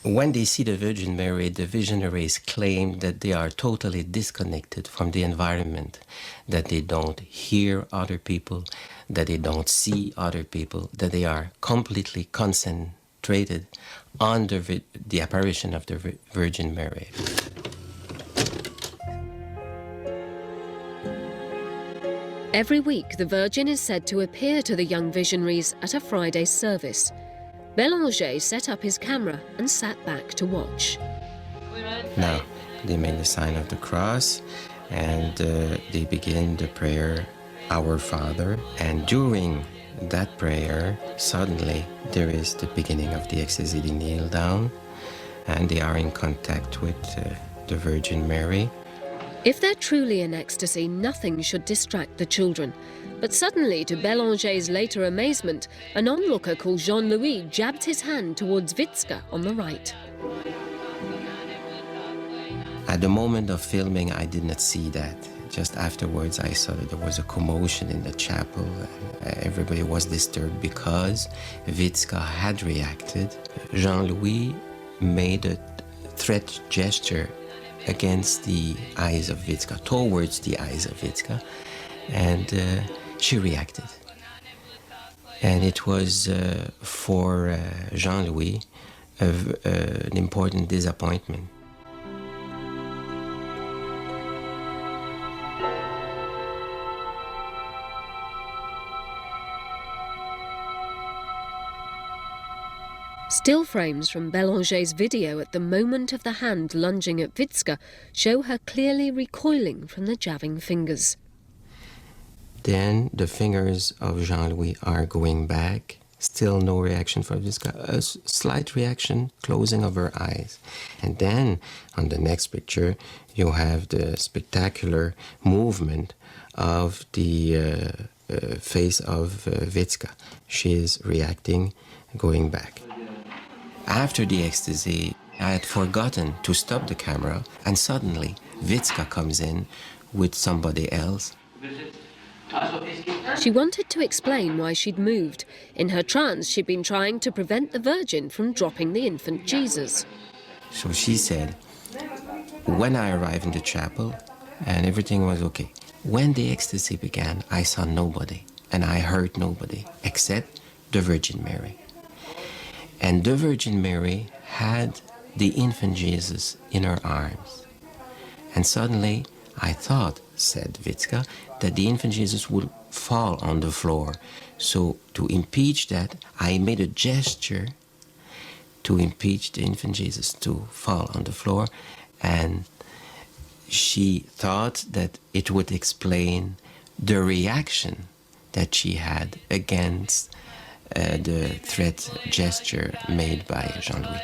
When they see the Virgin Mary, the visionaries claim that they are totally disconnected from the environment, that they don't hear other people, that they don't see other people, that they are completely concentrated on the apparition of the Virgin Mary. Every week, the Virgin is said to appear to the young visionaries at a Friday service. Bélanger set up his camera and sat back to watch. Now, they made the sign of the cross, and they begin the prayer, Our Father. And during that prayer, suddenly there is the beginning of the ecstasy. They kneel down, and they are in contact with the Virgin Mary. If they're truly in ecstasy, nothing should distract the children. But suddenly, to Bélanger's later amazement, an onlooker called Jean-Louis jabbed his hand towards Vicka on the right. At the moment of filming, I did not see that. Just afterwards, I saw that there was a commotion in the chapel. Everybody was disturbed because Vicka had reacted. Jean-Louis made a threat gesture against the eyes of Vicka, towards the eyes of Vicka, and she reacted. And it was for Jean-Louis an important disappointment. Still frames from Bélanger's video at the moment of the hand lunging at Vicka show her clearly recoiling from the jabbing fingers. Then the fingers of Jean-Louis are going back. Still no reaction from Vicka. A slight reaction, closing of her eyes. And then on the next picture, you have the spectacular movement of the face of Vicka. She is reacting, going back. After the ecstasy, I had forgotten to stop the camera, and suddenly Vicka comes in with somebody else. She wanted to explain why she'd moved. In her trance, she'd been trying to prevent the Virgin from dropping the infant Jesus. So she said, when I arrived in the chapel, and everything was okay. When the ecstasy began, I saw nobody, and I heard nobody, except the Virgin Mary. And the Virgin Mary had the infant Jesus in her arms. And suddenly, I thought, said Vicka, that the infant Jesus would fall on the floor. So to impeach that, I made a gesture to impeach the infant Jesus to fall on the floor. And she thought that it would explain the reaction that she had against the threat gesture made by Jean-Louis.